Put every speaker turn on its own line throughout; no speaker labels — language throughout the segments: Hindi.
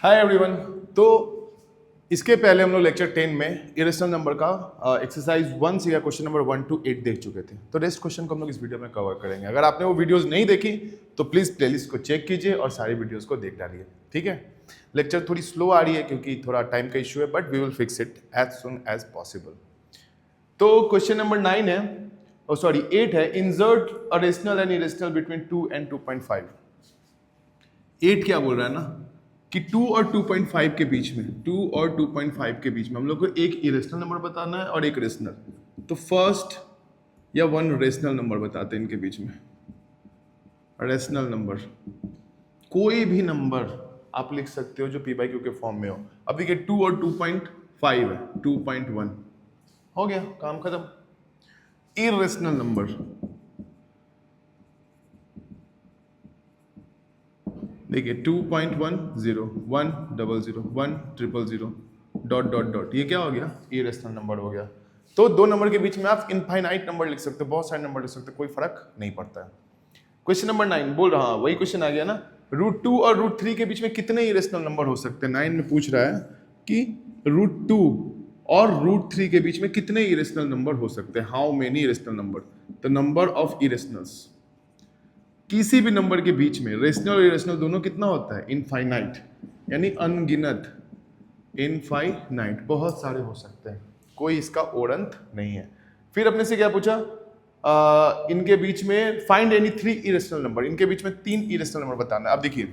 Hi everyone. तो इसके पहले हम लोग लेक्चर 10 में इरेशनल नंबर का एक्सरसाइज 1 से या क्वेश्चन नंबर 1 to 8 देख चुके थे। तो रेस्ट क्वेश्चन को हम लोग इस वीडियो में कवर करेंगे। अगर आपने वो वीडियोस नहीं देखी तो प्लीज प्लेलिस्ट को चेक कीजिए और सारी वीडियोस को देख डालिए। ठीक है, लेक्चर थोड़ी स्लो आ रही है क्योंकि थोड़ा टाइम का इशू है, but we will fix it as soon as possible. तो क्वेश्चन नंबर 9 है, सॉरी 8 है, insert a rational and irrational between 2 and 2.5। 8 क्या बोल रहा है ना कि 2 और 2.5 के बीच में, 2 और 2.5 के बीच में हम लोग को एक इरेशनल नंबर बताना है और एक रेशनल। तो फर्स्ट या वन रेशनल नंबर बताते हैं इनके बीच में। रेशनल नंबर कोई भी नंबर आप लिख सकते हो जो p बाई क्यू के फॉर्म में हो। अब देखिए 2 और 2.5 है, 2.1 हो गया, काम खत्म। इरेशनल नंबर देखिए 2.10 100 100 डॉट डॉट डॉट, ये क्या हो गया? इरेशनल नंबर हो गया। तो दो नंबर के बीच में आप इनफाइनाइट नंबर लिख सकते हो, बहुत सारे नंबर लिख सकते हो, कोई फर्क नहीं पड़ता है। क्वेश्चन नंबर 9 बोल रहा, वही क्वेश्चन आ गया ना, √2 और √3 के बीच में कितने इरेशनल नंबर हो सकते हैं। 9 में पूछ रहा है कि √2 और √3 के बीच में कितने इरेशनल नंबर हो सकते हैं। How many irrational number, the number of irrationals. किसी भी नंबर के बीच में रेशनल और इरेशनल दोनों कितना होता है? इनफाइनाइट, यानी अनगिनत। इनफाइनाइट बहुत सारे हो सकते हैं, कोई इसका ओरंत नहीं है। फिर अपने से क्या पूछा, इनके बीच में फाइंड एनी 3 इरेशनल नंबर। इनके बीच में 3 इरेशनल नंबर बताना है। अब देखिए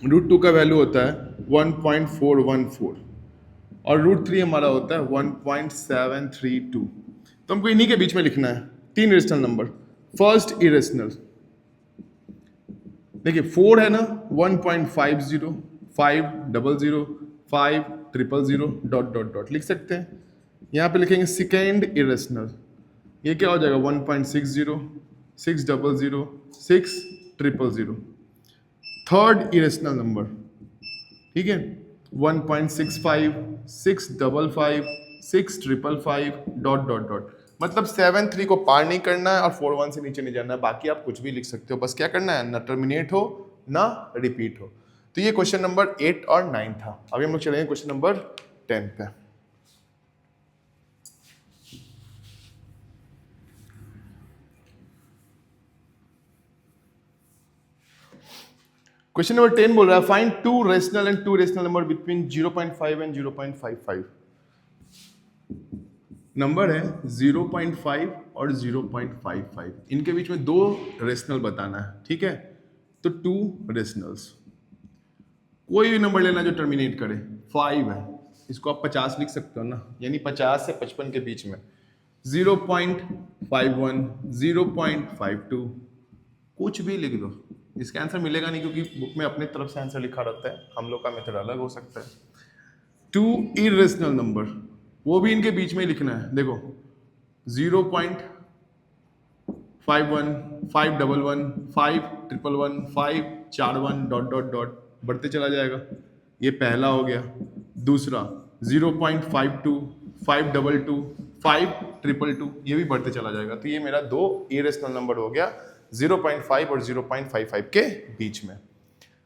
√2 का वैल्यू होता है 1.414 और √3 हमारा होता है 1.732। तो हमको इन्हीं के बीच में लिखना है 3 इरेशनल नंबर। फर्स्ट इरेशनल देखिए 4 है ना, 1.50 500 5000 डॉट डॉट डॉट लिख सकते हैं। यहाँ पे लिखेंगे सेकेंड इरेशनल, ये क्या हो जाएगा? 1.60 600 6000। थर्ड इरेशनल नंबर, ठीक है, 1.65 655 6555 डॉट डॉट डॉट। मतलब 7 3 को पार नहीं करना है और 4 1 से नीचे नहीं जाना है। बाकी आप कुछ भी लिख सकते हो, बस क्या करना है, ना टर्मिनेट हो ना रिपीट हो। तो ये क्वेश्चन नंबर 8 और 9 था। अभी हम लोग चलेंगे क्वेश्चन नंबर 10 पे। क्वेश्चन नंबर 10 बोल रहा है find 2 rational and 2 rational number between 0.5 and 0.55। Number है 0.5 और 0.55, इनके बीच में 2 रेशनल बताना है। ठीक है, तो 2 रेशनल्स, कोई भी नंबर लेना जो टर्मिनेट करे। 5 है, इसको आप 50 लिख सकते हो ना, यानी 50 से 55 के बीच में। 0.51 0.52 कुछ भी लिख दो, इसका आंसर मिलेगा नहीं क्योंकि बुक में अपने तरफ से आंसर लिखा रहता है, हम लोग का मेथड अलग हो सकता है। 2 इरेशनल नंबर, वो भी इनके बीच में लिखना है। देखो 0.51 511 511 541 डॉट डॉट डॉट बढ़ते चला जाएगा। ये पहला हो गया। दूसरा 0.52 522 522, ये भी बढ़ते चला जाएगा। तो ये मेरा 2 इरेशनल नंबर हो गया 0.5 और 0.55 के बीच में।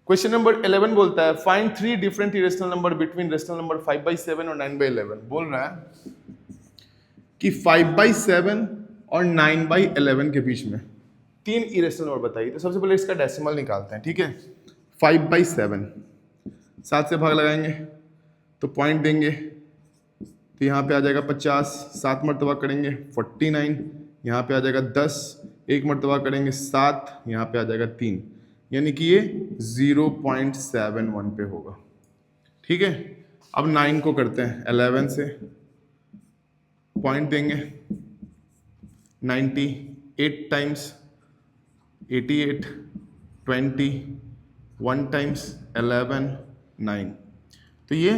क्वेश्चन नंबर 11 बोलता है find 3 different irrational number between rational number 5/7 और 9/11। बोल रहा है कि 5/7 और 9/11 के बीच में 3 इरेशनल नंबर बताइए। तो सबसे पहले इसका डेसिमल निकालते हैं। ठीक है, 5/7 7 से भाग लगाएंगे तो पॉइंट देंगे, तो यहाँ पे आ जाएगा 50, 7 मरतबा करेंगे 49, यहाँ पे आ जाएगा 10, 1 मरतबा करेंगे 7, यहाँ पे आ जाएगा 3, यानी कि ये 0.71 पे होगा। ठीक है, अब 9 को करते हैं 11 से, पॉइंट देंगे 90, 8 टाइम्स 88, 20, 1 टाइम्स 11 9, तो ये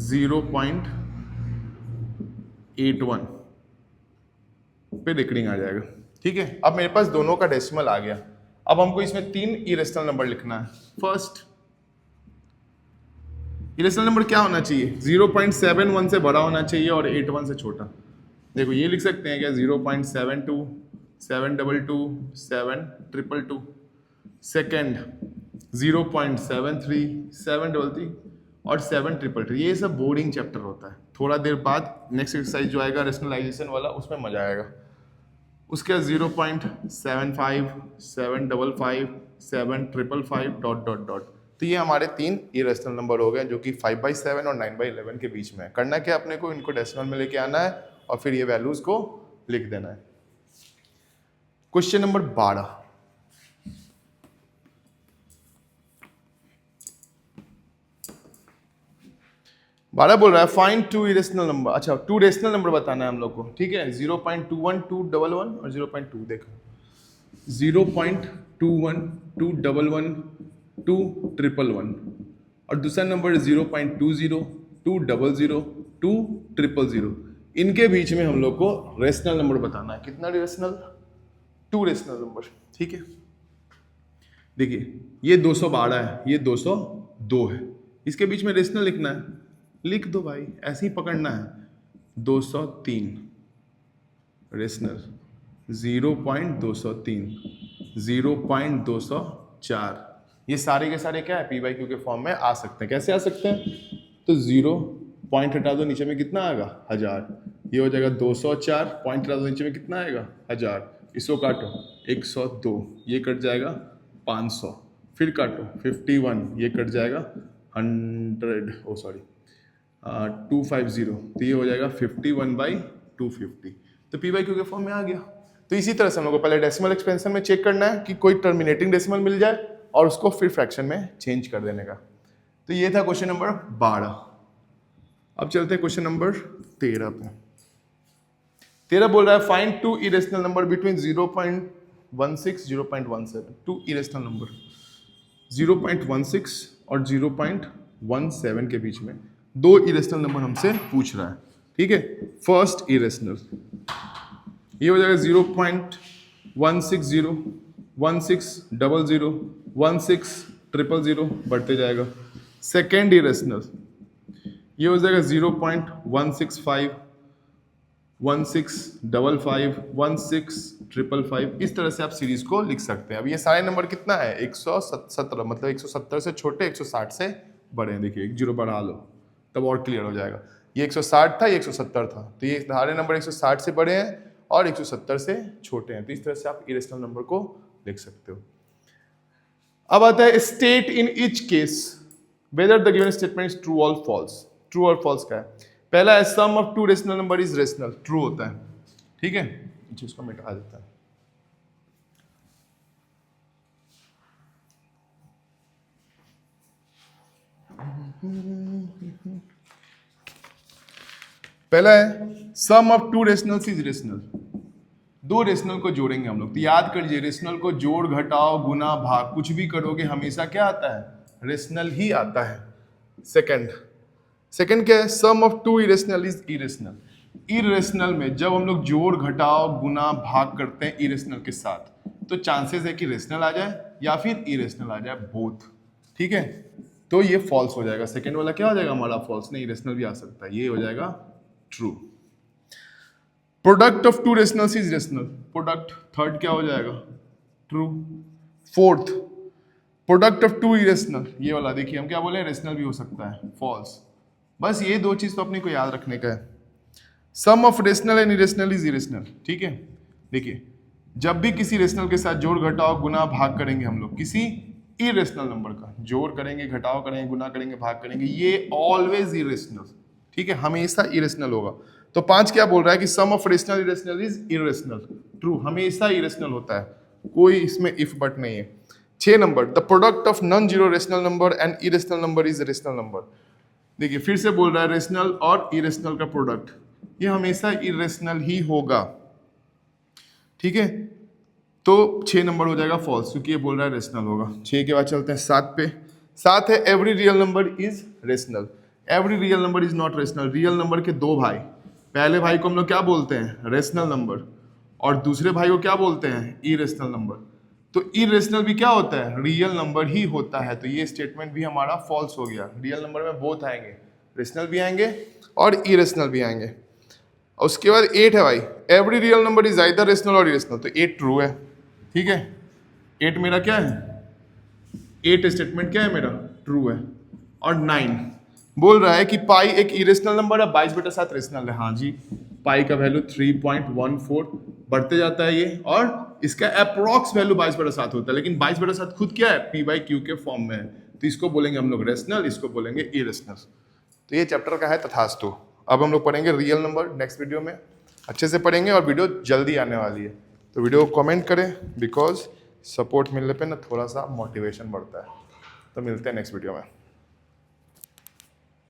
0.81 पे रिकरिंग आ जाएगा। ठीक है, अब मेरे पास दोनों का डेसिमल आ गया। अब हमको इसमें 3 इरेशनल नंबर लिखना है। फर्स्ट इरेशनल नंबर क्या होना चाहिए? 0.71 से बड़ा होना चाहिए और 81 से छोटा। देखो ये लिख सकते हैं क्या, 0.72 722 722। सेकेंड 0.73 733 और 7 ट्रिपल ट्री। ये सब बोरिंग चैप्टर होता है, थोड़ा देर बाद नेक्स्ट एक्सरसाइज जो आएगा रेशनलाइजेशन वाला उसमें मजा आएगा। उसके बाद 0.75, 755, 755 डॉट डॉट डॉट। तो ये हमारे 3 इरेशनल नंबर हो गए जो कि 5/7 और 9/11 के बीच में है। करना क्या अपने को, इनको डेसिमल में लेके आना है और फिर ये वैल्यूज को लिख देना है। क्वेश्चन नंबर 12, बोल रहा है फाइंड 2 इरेशनल नंबर। अच्छा 2 रेशनल नंबर बताना है हम लोग को, ठीक है। 0.21, 211 और 0.2। देखो 0.21, 211, 211 और दूसरा नंबर 0.20, 200, 200। इनके बीच में हम लोग को रेशनल नंबर बताना है। कितना रेशनल? 2 रेशनल नंबर, ठीक है। देखिए ये 212 है, ये 202 है, इसके बीच में रेशनल लिखना है, लिख दो भाई, ऐसे ही पकड़ना है। 203 रेशनल, 0.203, 0.204, ये सारे के सारे क्या है पी बाई क्यू के फॉर्म में आ सकते हैं। कैसे आ सकते हैं? तो 0 पॉइंट हटा दो, नीचे में कितना आएगा? 1000। ये हो जाएगा 204, पॉइंट हटा दो, नीचे में कितना आएगा? 1000। इसको काटो 102, ये कट जाएगा 500, फिर काटो 51, ये कट जाएगा 100, 250, तो ये हो जाएगा 51/250। तो पी बाई क्यू के फॉर्म में आ गया। तो इसी तरह से हम लोग को पहले डेसिमल एक्सपेंशन में चेक करना है कि कोई टर्मिनेटिंग डेसिमल मिल जाए और उसको फिर फ्रैक्शन में चेंज कर देने का। तो ये था क्वेश्चन नंबर 12। अब चलते हैं क्वेश्चन नंबर 13 पे। 13 बोल रहा है find 2 irrational number between 0.16, 0.17। 2 irrational number 0.16 और 0.17 के बीच में 2 इरेशनल नंबर हमसे पूछ रहा है, ठीक है। फर्स्ट इरेशनल ये हो जाएगा 0.160, 1600, 1600, बढ़ते जाएगा। सेकेंड इरेशनल ये हो जाएगा 0.165, 1655, 1655। इस तरह से आप सीरीज को लिख सकते हैं। अब ये सारे नंबर कितना है? 117, मतलब 170 से छोटे, 160 से बड़े हैं। देखिए एक जीरो बढ़ा लो तब और क्लियर हो जाएगा। ये 160 था, ये 170 था, तो ये सारे नंबर 160 से बड़े हैं और 170 से छोटे हैं। तो इस तरह से आप इरेशनल नंबर को लिख सकते हो। अब आता है state in each case whether the given statement is true और फॉल्स। ट्रू और फॉल्स का है। पहला है sum of 2 rational number is rational, true होता है, ठीक है। इसको मिटा देता है। पहला है sum of 2 rationals is rational. 2 rational को जोड़ेंगे हम लोग, तो याद कर लीजिए रेशनल को जोड़ घटाओ गुना भाग कुछ भी करोगे हमेशा क्या आता है? रेशनल ही आता है। सेकंड क्या है? Sum of 2 irrational is irrational. Irrational में जब हम लोग जोड़ घटाओ गुना भाग करते हैं इरेशनल के साथ, तो चांसेस है कि रेशनल आ जाए या फिर इरेशनल आ जाए, बोथ, ठीक है। तो ये फॉल्स हो जाएगा। सेकंड वाला क्या हो जाएगा हमारा? फॉल्स। नहीं, इरेशनल भी आ सकता है, ये हो जाएगा true. Product of 2 rationals is rational, product. Third क्या हो जाएगा? True. Fourth product of 2 irrational, ये वाला देखिए हम क्या बोले? रेशनल भी हो सकता है, फॉल्स। बस ये 2 चीज तो अपने को याद रखने का है। Sum of rational and irrational is irrational, ठीक है। देखिए जब भी किसी रेशनल के साथ जोड़ घटाओ गुना भाग करेंगे हम लोग किसी इरेशनल नंबर का, जोड़ करेंगे घटाओ करेंगे गुना करेंगे भाग करेंगे, ये ऑलवेज इरेशनल, ठीक है, हमेशा इरेशनल होगा। तो 5 क्या बोल रहा है कि sum of rational irrational is irrational, true, हमेशा इरेशनल होता है, कोई इसमें इफ बट नहीं है। 6 number the product of non zero rational number and irrational number is rational number. देखिए फिर से बोल रहा है रेशनल और इरेशनल का प्रोडक्ट ये हमेशा इरेशनल ही होगा, ठीक है। तो 6 नंबर हो जाएगा फॉल्स क्योंकि ये बोल रहा है रेशनल होगा। 6 के बाद चलते हैं 7 पे। 7 है every real number is rational. Every real number is not rational. Real number के 2 भाई, पहले भाई को हम लोग क्या बोलते हैं? रेशनल नंबर, और दूसरे भाई को क्या बोलते हैं? Irrational number. तो इरेशनल भी क्या होता है? रियल नंबर ही होता है। तो ये स्टेटमेंट भी हमारा फॉल्स हो गया। रियल नंबर में बोथ आएंगे, रेशनल भी आएंगे और इरेशनल भी आएंगे। और उसके बाद 8 है भाई, every real number is either rational और इरेशनल। तो 8 ट्रू है, ठीक है। 8 मेरा क्या है? 8 स्टेटमेंट क्या है मेरा? ट्रू है। और 9 बोल रहा है कि पाई एक इरेशनल नंबर है, 22/7 रेशनल है। हाँ जी, पाई का वैल्यू 3.14 बढ़ते जाता है ये, और इसका अप्रोक्स वैल्यू 22/7 होता है, लेकिन 22/7 खुद क्या है, p/q के फॉर्म में है, तो इसको बोलेंगे हम लोग रेशनल, इसको बोलेंगे इरेशनल। तो ये चैप्टर का है तथास्तु। अब हम लोग पढ़ेंगे रियल नंबर नेक्स्ट वीडियो में, अच्छे से पढ़ेंगे, और वीडियो जल्दी आने वाली है, तो वीडियो को कमेंट करें, बिकॉज सपोर्ट मिलने पे ना थोड़ा सा मोटिवेशन बढ़ता है। तो मिलते हैं नेक्स्ट वीडियो में।